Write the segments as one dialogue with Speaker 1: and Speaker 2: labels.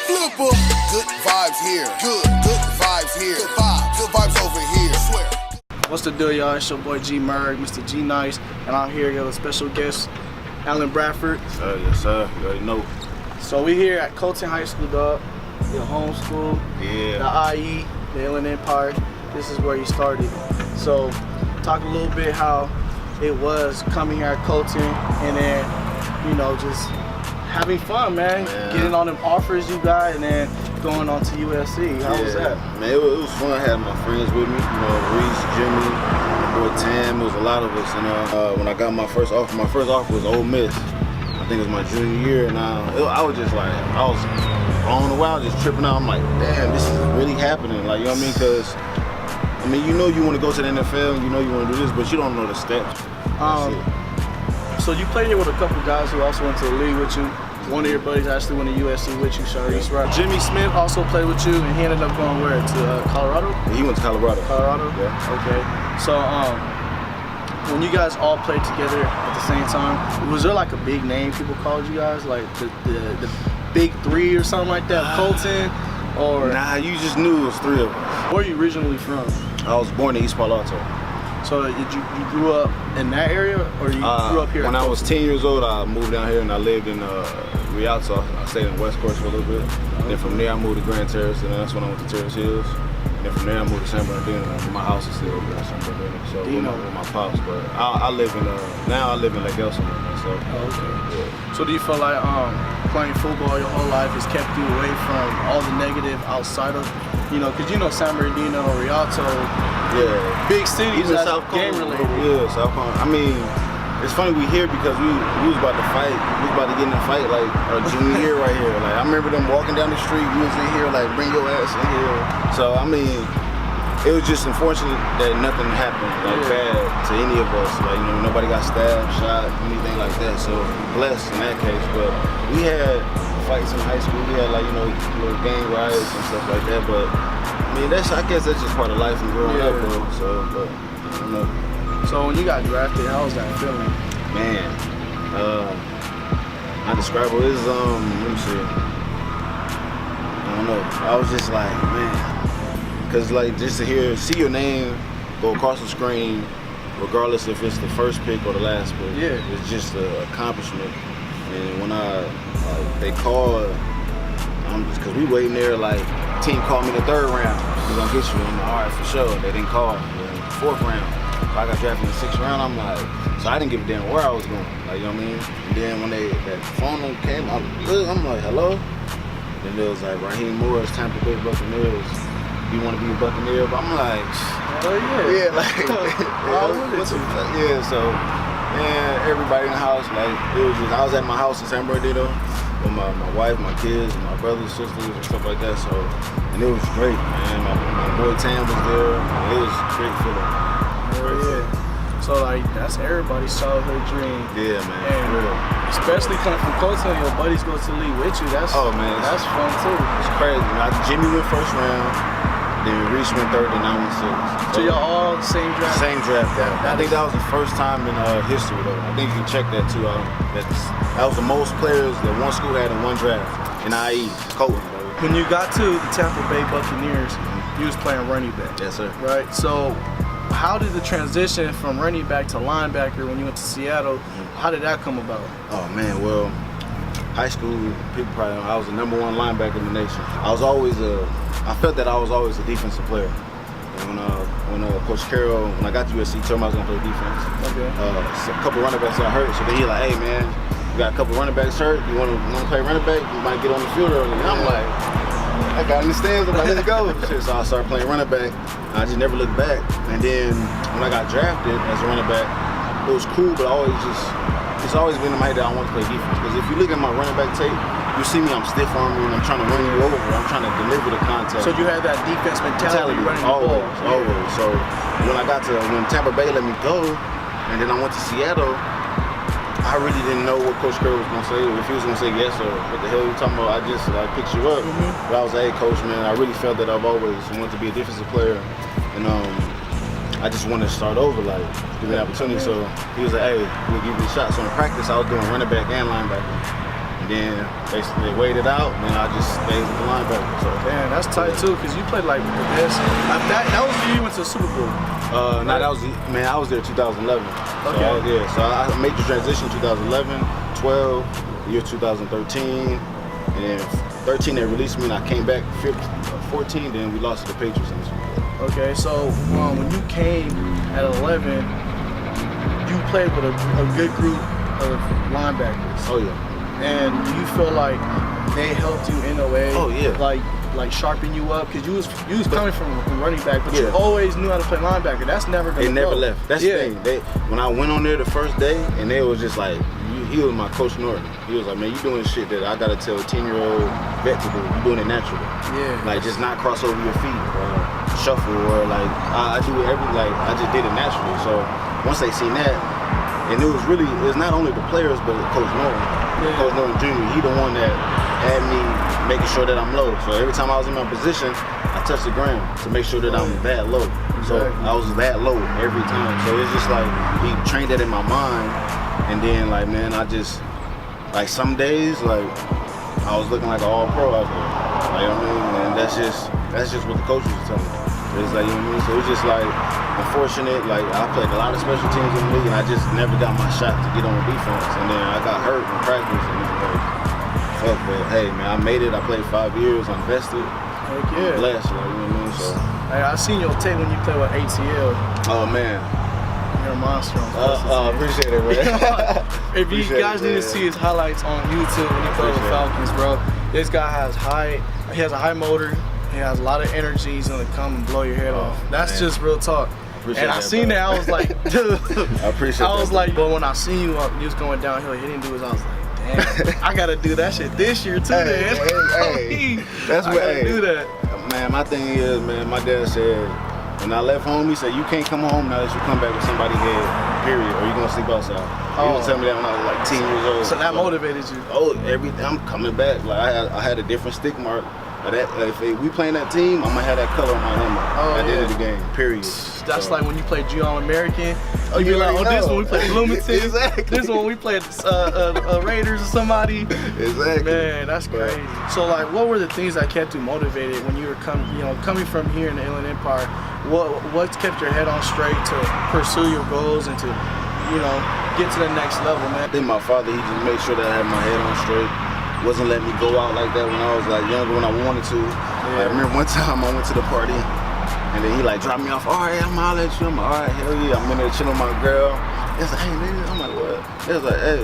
Speaker 1: flipper. Good vibes here. Good vibes here. Good vibes over here. I swear.
Speaker 2: What's the deal, y'all? It's your boy G Merg, Mr. G Nice, and I'm here with a special guest, Alan Bradford.
Speaker 3: Yes, sir. You already know.
Speaker 2: So we here at Colton High School, dog. Your home school.
Speaker 3: Yeah.
Speaker 2: The IE, the Inland Empire. This is where you started. So talk a little bit how it was coming here at Colton, and then just having fun, man. Getting on them offers you got, and then going on to USC. How was that?
Speaker 3: Man, it was fun. I had my friends with me. Reese, Jimmy, my boy Tam. It was a lot of us. And when I got my first offer was Ole Miss. I think it was my junior year, and I was just like, I was blown away. I was just tripping out. I'm like, damn, this is really happening. Like, you know what I mean? Because you want to go to the NFL, and you want to do this, but you don't know the steps.
Speaker 2: So you played here with a couple guys who also went to the league with you. One of your buddies actually went to USC with you, Shareece Wright. Jimmy Smith also played with you, and he ended up going where? To Colorado?
Speaker 3: He went to Colorado.
Speaker 2: Colorado?
Speaker 3: Yeah.
Speaker 2: Okay. So when you guys all played together at the same time, was there like a big name people called you guys? Like the Big Three or something like that? Colton? Or?
Speaker 3: Nah, you just knew it was three of us.
Speaker 2: Where are you originally from?
Speaker 3: I was born in East Palo Alto.
Speaker 2: So you grew up in that area, or you grew up here?
Speaker 3: When I was 10 years old, I moved down here and I lived in Rialto. I stayed in West Coast for a little bit. And then from there, I moved to Grand Terrace, and that's when I went to Terrace Hills. And then from there, I moved to San Bernardino. My house is still over there in San Bernardino. So with my pops, but I live in now I live in Lake Elsinore. So
Speaker 2: okay. Yeah. So do you feel like playing football your whole life has kept you away from all the negative outside of, because San Bernardino, Rialto, big cities that's game related.
Speaker 3: Yeah, South Carolina. I mean, it's funny we here because we was about to fight. We was about to get in a fight like our junior year right here. Like I remember them walking down the street. We was in here like, bring your ass in here. So I mean, it was just unfortunate that nothing happened like bad to any of us. Like nobody got stabbed, shot, anything like that. So blessed in that case. But we had fights in high school. We had little gang riots and stuff like that. But I mean, I guess that's just part of life and growing up, bro. So, but I don't know.
Speaker 2: So when you got drafted, how was that feeling?
Speaker 3: Man, undescribable. It is, let me see. I don't know. I was just like, man, because just to see your name go across the screen, regardless if it's the first pick or the last pick, it's just an accomplishment. And when they called, because we waiting there, team called me the third round. We're gonna get you. I'm like, all right, for sure. They didn't call the fourth round. So I got drafted in the sixth round. I'm like, so I didn't give a damn where I was going. You know what I mean? And then when that phone came, I'm like, hello? Then it was like, Raheem Morris, Tampa Bay Buccaneers. You want to be a Buccaneer? But I'm like,
Speaker 2: oh yeah.
Speaker 3: Yeah, so everybody in the house, it was just, I was at my house in San Bernardino with my wife, my kids, and my brothers, sisters, and stuff like that. So, and it was great, man. My boy Tam was there. It was great feeling.
Speaker 2: So that's everybody's childhood dream.
Speaker 3: Yeah, man.
Speaker 2: And especially coming from Colton, your buddies go to the league with you. That's fun too.
Speaker 3: It's crazy. Jimmy went first round, then Reese went third, and I went sixth.
Speaker 2: So y'all all the same draft?
Speaker 3: Same draft. I think that was the first time in history, though. I think you can check that too. That was the most players that one school had in one draft in IE, Colton.
Speaker 2: When you got to the Tampa Bay Buccaneers, you was playing running back.
Speaker 3: Yes, sir.
Speaker 2: Right. So how did the transition from running back to linebacker when you went to Seattle, how did that come about?
Speaker 3: Oh man, well, high school, people probably know I was the #1 linebacker in the nation. I felt that I was always a defensive player. And when Coach Carroll, when I got to USC, told me I was gonna play defense.
Speaker 2: Okay.
Speaker 3: A couple running backs got hurt, so then he like, hey man, you got a couple running backs hurt, you wanna play running back? You might get on the field early. And I'm like, I got in the stands, I'm like, let's go. So I started playing running back. I just never looked back. And then when I got drafted as a running back, it was cool, but it's always been in my head that I want to play defense. Because if you look at my running back tape, you see me, I'm stiff arming, I'm trying to run you over, I'm trying to deliver the contact.
Speaker 2: So you had that defense mentality running the ball.
Speaker 3: Always. So when Tampa Bay let me go, and then I went to Seattle, I really didn't know what Coach Carroll was gonna say, if he was gonna say yes or what the hell you talking about. I picked you up. But I was like, hey coach, man, I really felt that I've always wanted to be a defensive player, and I just wanted to start over, give me an opportunity. So he was like, hey, we'll give you a shot. So in practice, I was doing running back and linebacker. And And then basically they waited out, and then I just stayed with the linebacker. So
Speaker 2: Man, that's tight too, because you played like the best. That was the year you went to the Super Bowl.
Speaker 3: No, that was I was there 2011.
Speaker 2: Okay.
Speaker 3: So I made the transition 2011, 12, year 2013, and then 13 they released me, and I came back 14. Then we lost to the Patriots in the Super Bowl.
Speaker 2: Okay, so when you came at 11, you played with a good group of linebackers.
Speaker 3: Oh yeah.
Speaker 2: And do you feel like they helped you in a way?
Speaker 3: Oh yeah.
Speaker 2: Like sharpen you up, because you was coming from running back, but you
Speaker 3: Yeah.
Speaker 2: always knew how to play linebacker. That's never gonna
Speaker 3: They never
Speaker 2: go.
Speaker 3: left. That's the thing. When I went on there the first day, and they was just like, he was my coach Norton. He was like, man, you doing shit that I gotta tell a 10-year-old vet to do. You doing it naturally.
Speaker 2: Yeah.
Speaker 3: Like just not cross over your feet or shuffle or like I do it I just did it naturally. So once they seen that, and it's not only the players but Coach Norton.
Speaker 2: Yeah.
Speaker 3: Coach Norton Jr. He the one that had me making sure that I'm low. So every time I was in my position, I touched the ground to make sure that I'm that low. So I was that low every time. So it's just like he trained that in my mind. And then like, man, I just, like some days, like I was looking like an all-pro out there. Like, you know what I mean? And that's just what the coaches were telling me. It's like, you know what I mean? So it's just like, unfortunate, like I played a lot of special teams in the league, and I just never got my shot to get on defense. And then I got hurt in practice, and it was like, fuck, but hey, man, I made it. I played 5 years. I'm vested.
Speaker 2: Heck yeah.
Speaker 3: I'm blessed, like, you know what I mean? So.
Speaker 2: Hey, I seen your tape when you played with ATL.
Speaker 3: Oh man.
Speaker 2: You're a monster on
Speaker 3: Appreciate it, man.
Speaker 2: If you guys need to see his highlights on YouTube when he played with Falcons, bro, this guy has a high motor. He has a lot of energy. He's gonna come and blow your head off. That's just real talk. And I seen that, I was like, dude.
Speaker 3: I appreciate that.
Speaker 2: I was like, but when I seen you up, you was going downhill, he didn't do his, I was like, damn, I gotta do that shit this year too, man.
Speaker 3: Hey, that's what I
Speaker 2: do that.
Speaker 3: Man, my thing is, man, my dad said, when I left home, he said, you can't come home now that you come back with somebody's head, period, or you're gonna sleep outside. He was telling me that when I was like 10 years old.
Speaker 2: So that motivated you?
Speaker 3: Oh, everything, I'm coming back. Like I had a different stick mark. If we playing that team, I'm gonna have that color on my helmet at the end of the game, period.
Speaker 2: That's like when you play All-American. You be like, this one we played Bloomington.
Speaker 3: Exactly.
Speaker 2: This one we played Raiders or somebody.
Speaker 3: Exactly.
Speaker 2: Man, that's crazy. So like, what were the things that kept you motivated when you were coming from here in the Inland Empire? What kept your head on straight to pursue your goals and to, get to the next level, man?
Speaker 3: I think my father, he just made sure that I had my head on straight. Wasn't letting me go out like that when I was like younger, when I wanted to. I remember one time I went to the party, and then he like dropped me off. All right, I'm gonna holler at you. I'm like, all right, hell yeah. I'm in there chilling with my girl. It's like, hey nigga, I'm like, what? It's like, hey,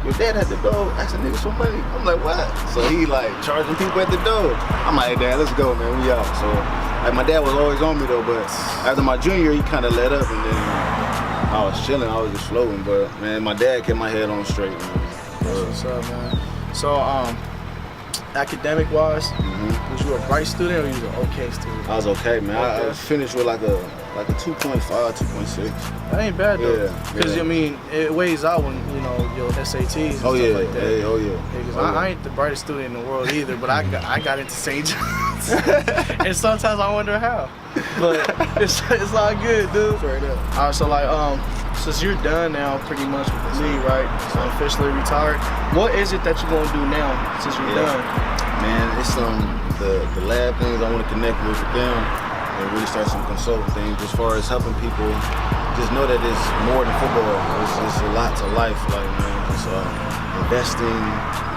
Speaker 3: your dad had the door asking niggas for money. I'm like, what? So he like charging people at the door. I'm like, hey dad, let's go, man. We out. So like my dad was always on me though, but after my junior, he kind of let up, and then I was chilling. I was just floating, but man, my dad kept my head on straight, man.
Speaker 2: What's up, man? So, academic-wise, was you a bright student or you was an okay student?
Speaker 3: I was okay, man. I finished with like a 2.5, 2.6.
Speaker 2: That ain't bad though.
Speaker 3: Yeah.
Speaker 2: Because I mean, it weighs out when your SATs and stuff like that.
Speaker 3: Hey, oh yeah.
Speaker 2: Because I ain't the brightest student in the world either, but I got into St. John's, and sometimes I wonder how. But it's all good, dude.
Speaker 3: Straight up.
Speaker 2: All right, so like since you're done now, pretty much with the league, right? So officially retired. What is it that you're gonna do now since you're done?
Speaker 3: Man, it's the lab things I want to connect with them and really start some consulting things as far as helping people. Just know that it's more than football. It's a lot to life, like man. It's investing,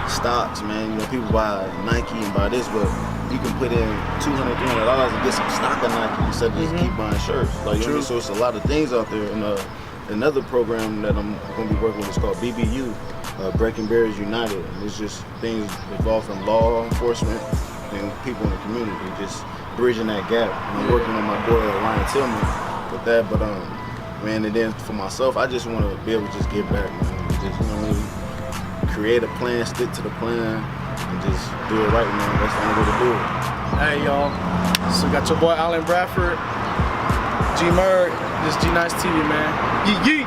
Speaker 3: stocks, man. People buy Nike and buy this, but you can put in $200, $300 and get some stock of Nike instead of just keep buying shirts. Like, you know, so it's a lot of things out there. And another program that I'm going to be working with is called BBU, Breaking Barriers United. And it's just things involved from law enforcement and people in the community, just bridging that gap. And I'm working with my boy Ryan Tillman with that. But man, and then for myself, I just want to be able to just give back, man. Just, create a plan, stick to the plan, and just do it right, man. That's the only way to do it.
Speaker 2: Hey, y'all. So we got your boy Bradford, G-Murd, this G-NICETV, man. Yeet, yeet.